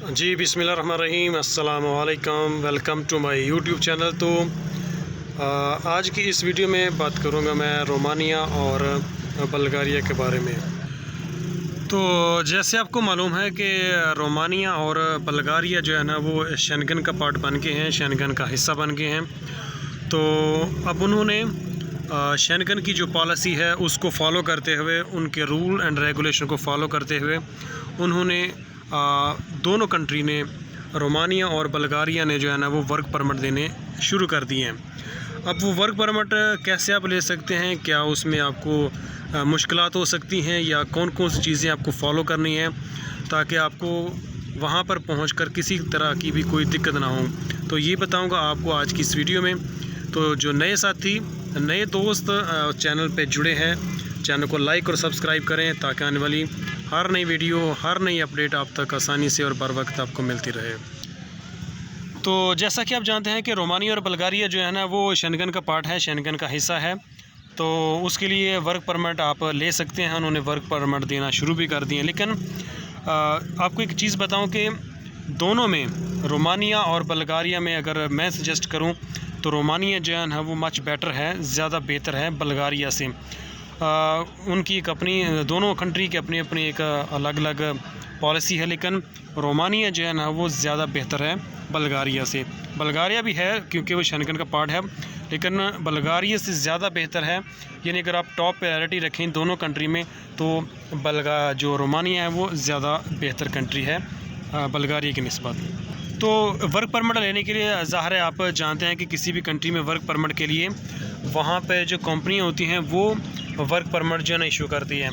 जी बिस्मिल्लाहिर्रहमानिर्रहीम, अस्सलाम वालेकुम। Welcome to my YouTube channel. तो आज की इस वीडियो में बात करूंगा मैं रोमानिया और बल्गारिया के बारे में। तो जैसे आपको मालूम है कि रोमानिया और बल्गारिया जो है ना वो शेंगन का पार्ट बन गए हैं, शेंगन का हिस्सा बन गए हैं। तो अब उन्होंने शेंगन की जो पॉलिसी है उसको फॉलो करते हुए, उनके रूल एंड रेगुलेशन को फॉलो करते हुए उन्होंने दोनों कंट्री ने, रोमानिया और बल्गारिया ने जो है ना वो वर्क परमिट देने शुरू कर दिए हैं। अब वो वर्क परमिट कैसे आप ले सकते हैं, क्या उसमें आपको मुश्किलात हो सकती हैं या कौन कौन सी चीज़ें आपको फॉलो करनी है ताकि आपको वहाँ पर पहुँचकर किसी तरह की भी कोई दिक्कत ना हो, तो ये बताऊँगा आपको आज की इस वीडियो में। तो जो नए साथी, नए दोस्त चैनल पे जुड़े हैं, चैनल को लाइक और सब्सक्राइब करें ताकि आने वाली हर नई वीडियो, हर नई अपडेट आप तक आसानी से और बर वक्त आपको मिलती रहे। तो जैसा कि आप जानते हैं कि रोमानिया और बल्गारिया जो है ना वो शेंगन का पार्ट है, शेंगन का हिस्सा है। तो उसके लिए वर्क परमिट आप ले सकते हैं, उन्होंने वर्क परमिट देना शुरू भी कर दिए। लेकिन आपको एक चीज़ बताऊं कि दोनों में, रोमानिया और बल्गारिया में अगर मैं सजेस्ट करूं तो रोमानिया जो है वो मच बेटर है, ज़्यादा बेहतर है बल्गारिया से। उनकी एक अपनी, दोनों कंट्री की अपनी अपनी एक अलग अलग पॉलिसी है, लेकिन रोमानिया जो है ना वो ज़्यादा बेहतर है बल्गारिया से। बल्गारिया भी है क्योंकि वो शेंगन का पार्ट है, लेकिन बल्गारिया से ज़्यादा बेहतर है। यानी अगर आप टॉप प्रायोरिटी रखें दोनों कंट्री में तो जो रोमानिया है वो ज़्यादा बेहतर कंट्री है बल्गारिया की निस्बत। तो वर्क परमिट लेने के लिए ज़ाहिर है आप जानते हैं कि किसी भी कंट्री में वर्क परमिट के लिए वहाँ पे जो कंपनियाँ होती हैं वो वर्क परमिट जो है ना इशू करती है।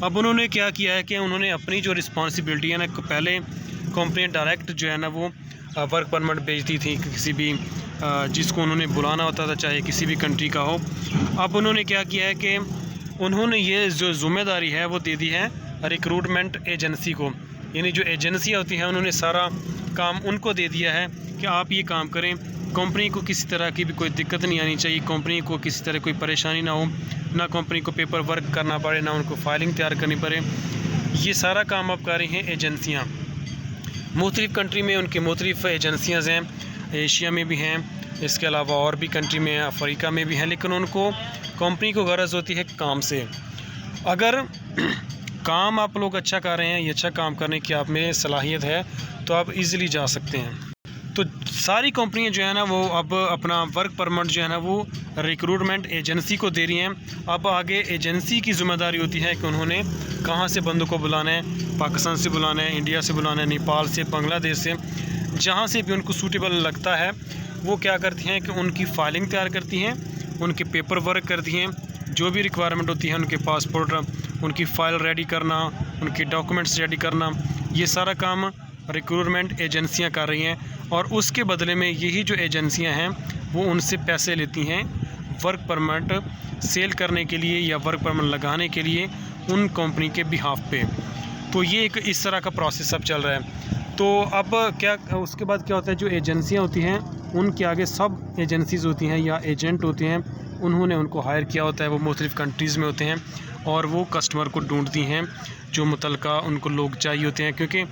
अब उन्होंने क्या किया है कि उन्होंने अपनी जो रिस्पॉन्सिबिलिटी है ना, पहले कंपनियाँ डायरेक्ट जो है ना वो वर्क परमिट भेजती थी किसी भी जिसको उन्होंने बुलाना होता था, चाहे किसी भी कंट्री का हो। अब उन्होंने क्या किया है कि उन्होंने ये जो ज़िम्मेदारी है वो दे दी है रिक्रूटमेंट एजेंसी को। यानी जो एजेंसियाँ होती हैं उन्होंने सारा काम उनको दे दिया है कि आप ये काम करें, कंपनी को किसी तरह की भी कोई दिक्कत नहीं आनी चाहिए, कंपनी को किसी तरह कोई परेशानी ना हो, ना कंपनी को पेपर वर्क करना पड़े, ना उनको फाइलिंग तैयार करनी पड़े। ये सारा काम अब कर रही हैं एजेंसियाँ। मुख्तलिफ़ कंट्री में उनकी मुख्तलिफ़ एजेंसियाँ हैं, एशिया में भी हैं, इसके अलावा और भी कंट्री में हैं, अफ्रीका में भी हैं। लेकिन उनको, कंपनी को गर्ज़ होती है काम से। अगर काम आप लोग अच्छा कर रहे हैं, ये अच्छा काम करने की आप में सलाहियत है तो आप इजीली जा सकते हैं। तो सारी कंपनियां जो है ना वो अब अपना वर्क परमिट जो है ना वो रिक्रूटमेंट एजेंसी को दे रही हैं। अब आगे एजेंसी की ज़िम्मेदारी होती है कि उन्होंने कहाँ से बंदों को बुलाना है, पाकिस्तान से बुलाना है, इंडिया से बुलाना है, नेपाल से, बांग्लादेश से, जहाँ से भी उनको सूटेबल लगता है वो क्या करती हैं कि उनकी फ़ाइलिंग तैयार करती हैं, उनके पेपर वर्क करती हैं, जो भी रिक्वायरमेंट होती है, उनके पासपोर्ट, उनकी फ़ाइल रेडी करना, उनके डॉक्यूमेंट्स रेडी करना, ये सारा काम रिक्रूटमेंट एजेंसियां कर रही हैं। और उसके बदले में यही जो एजेंसियां हैं वो उनसे पैसे लेती हैं वर्क परमिट सेल करने के लिए या वर्क परमिट लगाने के लिए उन कंपनी के बिहाफ पे। तो ये एक इस तरह का प्रोसेस अब चल रहा है। तो अब क्या, उसके बाद क्या होता है, जो एजेंसियां होती हैं उनके आगे सब एजेंसीज़ होती हैं या एजेंट होते हैं, उन्होंने उनको हायर किया होता है, वो मुख्तलिफ़ कंट्रीज़ में होते हैं और वो कस्टमर को ढूंढती हैं जो मुतलका उनको लोग चाहिए होते हैं। क्योंकि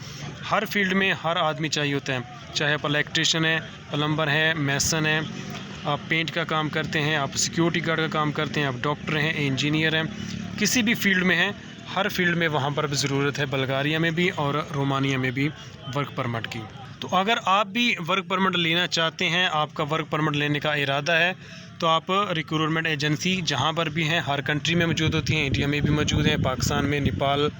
हर फील्ड में हर आदमी चाहिए होता है, चाहे आप इलेक्ट्रिशियन है, प्लम्बर है, मैसन है, आप पेंट का काम करते हैं, आप सिक्योरिटी गार्ड का काम करते हैं, आप डॉक्टर हैं, इंजीनियर हैं, किसी भी फील्ड में हैं, हर फील्ड में वहाँ पर भी ज़रूरत है, बल्गारिया में भी और रोमानिया में भी वर्क परमिट की। तो अगर आप भी वर्क परमिट लेना चाहते हैं, आपका वर्क परमिट लेने का इरादा है, तो आप रिक्रूटमेंट एजेंसी जहाँ पर भी हैं, हर कंट्री में मौजूद होती हैं, इंडिया में भी मौजूद हैं, पाकिस्तान में, नेपाल,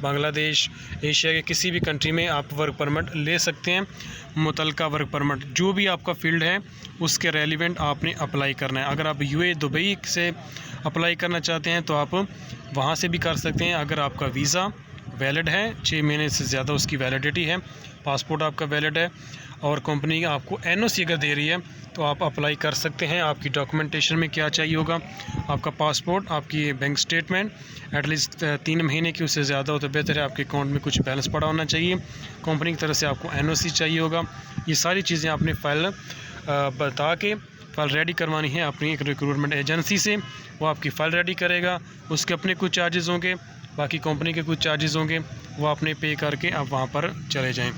बांग्लादेश, एशिया के किसी भी कंट्री में आप वर्क परमिट ले सकते हैं। मुतलका वर्क परमिट जो भी आपका फील्ड है उसके रेलिवेंट आपने अप्लाई करना है। अगर आप यूए दुबई से अप्लाई करना चाहते हैं तो आप वहाँ से भी कर सकते हैं। अगर आपका वीज़ा वैलिड है, 6 महीने से ज़्यादा उसकी वैलिडिटी है, पासपोर्ट आपका वैलिड है और कंपनी आपको एनओसी अगर दे रही है तो आप अप्लाई कर सकते हैं। आपकी डॉक्यूमेंटेशन में क्या चाहिए होगा, आपका पासपोर्ट, आपकी बैंक स्टेटमेंट एटलीस्ट 3 महीने की, उससे ज़्यादा हो तो बेहतर है, आपके अकाउंट में कुछ बैलेंस पड़ा होना चाहिए, कंपनी की तरफ से आपको एनओसी चाहिए होगा। ये सारी चीज़ें आपने फ़ाइल बता के फ़ाइल रेडी करवानी है अपनी एक रिक्रूटमेंट एजेंसी से। वो आपकी फ़ाइल रेडी करेगा, उसके अपने कुछ चार्जेस होंगे, बाकी कंपनी के कुछ चार्जेस होंगे, वो आपने पे करके आप वहाँ पर चले जाएँ।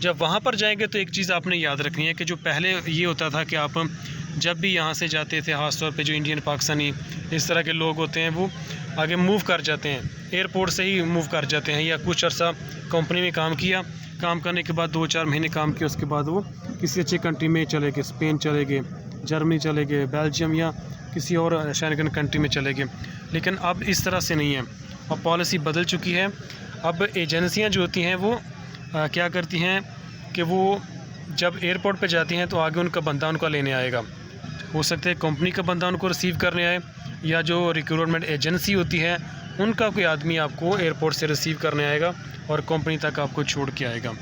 जब वहाँ पर जाएंगे तो एक चीज़ आपने याद रखनी है कि जो पहले ये होता था कि आप जब भी यहाँ से जाते थे, ख़ासतौर पे जो इंडियन पाकिस्तानी इस तरह के लोग होते हैं, वो आगे मूव कर जाते हैं, एयरपोर्ट से ही मूव कर जाते हैं, या कुछ अर्सा कंपनी में काम किया, काम करने के बाद 2-4 महीने काम किया, उसके बाद वो किसी अच्छी कंट्री में चले गए, स्पेन चले गए, जर्मनी चले गए, बेल्जियम या किसी और शेंगन कंट्री में चले गए। लेकिन अब इस तरह से नहीं है, अब पॉलिसी बदल चुकी है। अब एजेंसियां जो होती हैं वो क्या करती हैं कि वो जब एयरपोर्ट पे जाती हैं तो आगे उनका बंदा उनका लेने आएगा, हो सकता है कंपनी का बंदा उनको रिसीव करने आए, या जो रिक्रूटमेंट एजेंसी होती है उनका कोई आदमी आपको एयरपोर्ट से रिसीव करने आएगा और कंपनी तक आपको छोड़ के आएगा।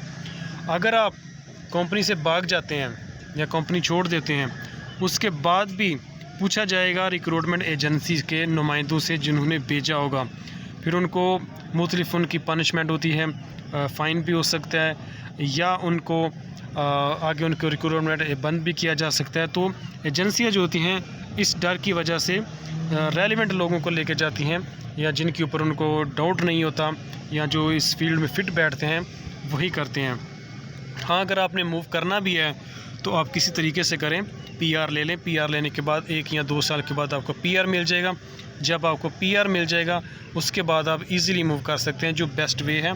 अगर आप कंपनी से भाग जाते हैं या कंपनी छोड़ देते हैं, उसके बाद भी पूछा जाएगा रिक्रूटमेंट एजेंसी के नुमाइंदों से जिन्होंने भेजा होगा, फिर उनको मुख्तलिफ उनकी पनिशमेंट होती है, फ़ाइन भी हो सकता है, या उनको आगे उनको रिक्रूटमेंट बंद भी किया जा सकता है। तो एजेंसियां जो होती हैं इस डर की वजह से रेलिवेंट लोगों को लेकर जाती हैं, या जिनके ऊपर उनको डाउट नहीं होता या जो इस फील्ड में फ़िट बैठते हैं वही करते हैं। हाँ, अगर आपने मूव करना भी है तो आप किसी तरीके से करें, PR ले लें। PR लेने के बाद 1 या 2 साल के बाद आपको PR मिल जाएगा। जब आपको PR मिल जाएगा उसके बाद आप इजीली मूव कर सकते हैं, जो बेस्ट वे है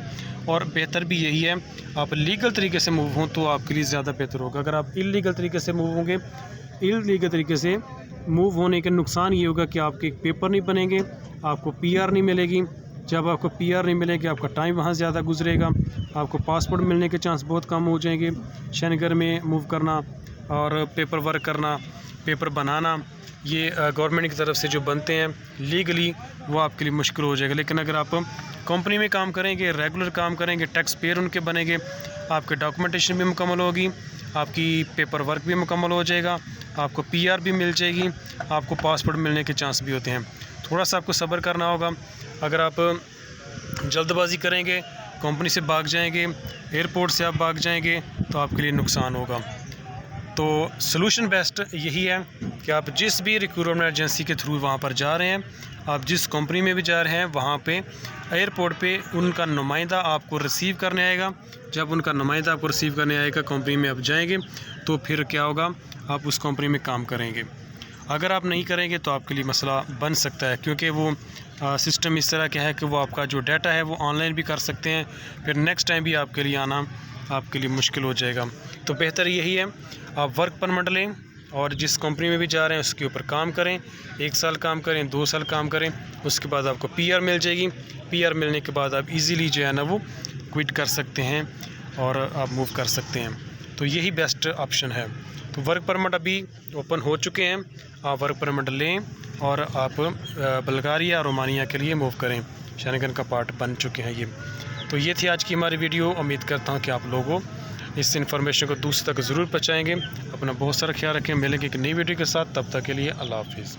और बेहतर भी यही है। आप लीगल तरीके से मूव हों तो आपके लिए ज़्यादा बेहतर होगा। अगर आप इलीगल तरीके से मूव होंगे, इलीगल तरीके से मूव होने का नुकसान ये होगा कि आपके पेपर नहीं बनेंगे, आपको PR नहीं मिलेगी। जब आपको PR नहीं मिलेगी आपका टाइम वहाँ ज़्यादा गुजरेगा, आपको पासपोर्ट मिलने के चांस बहुत कम हो जाएंगे। शेंगन में मूव करना और पेपर वर्क करना, पेपर बनाना, ये गवर्नमेंट की तरफ से जो बनते हैं लीगली, वो आपके लिए मुश्किल हो जाएगा। लेकिन अगर आप कंपनी में काम करेंगे, रेगुलर काम करेंगे, टैक्स पेयर उनके बनेंगे, आपके डॉक्यूमेंटेशन भी मुकम्मल होगी, आपकी पेपर वर्क भी मुकम्मल हो जाएगा, आपको PR भी मिल जाएगी, आपको पासपोर्ट मिलने के चांस भी होते हैं। थोड़ा सा आपको सब्र करना होगा। अगर आप जल्दबाजी करेंगे, कंपनी से भाग जाएंगे, एयरपोर्ट से आप भाग जाएंगे तो आपके लिए नुकसान होगा। तो सलूशन बेस्ट यही है कि आप जिस भी रिक्रूटमेंट एजेंसी के थ्रू वहाँ पर जा रहे हैं, आप जिस कंपनी में भी जा रहे हैं, वहाँ पे एयरपोर्ट पे उनका नुमाइंदा आपको रिसीव करने आएगा। जब उनका नुमाइंदा आपको रिसीव करने आएगा, कंपनी में आप जाएंगे, तो फिर क्या होगा, आप उस कंपनी में काम करेंगे। अगर आप नहीं करेंगे तो आपके लिए मसला बन सकता है, क्योंकि वो सिस्टम इस तरह का है कि वो आपका जो डाटा है वो ऑनलाइन भी कर सकते हैं, फिर नेक्स्ट टाइम भी आपके लिए आना आपके लिए मुश्किल हो जाएगा। तो बेहतर यही है आप वर्क परमिट लें और जिस कंपनी में भी जा रहे हैं उसके ऊपर काम करें, 1 साल काम करें, 2 साल काम करें, उसके बाद आपको PR मिल जाएगी। PR मिलने के बाद आप इजीली जो है ना वो क्विट कर सकते हैं और आप मूव कर सकते हैं। तो यही बेस्ट ऑप्शन है। तो वर्क परमिट अभी ओपन हो चुके हैं, आप वर्क परमिट लें और आप बुल्गारिया और रोमानिया के लिए मूव करें। शेंगन का पार्ट बन चुके हैं ये। तो ये थी आज की हमारी वीडियो। उम्मीद करता हूँ कि आप लोगों इस इन्फॉर्मेशन को दूसरे तक ज़रूर पहुँचाएँगे। अपना बहुत सारा ख्याल रखें। मिलेंगे एक नई वीडियो के साथ, तब तक के लिए अल्लाह हाफिज़।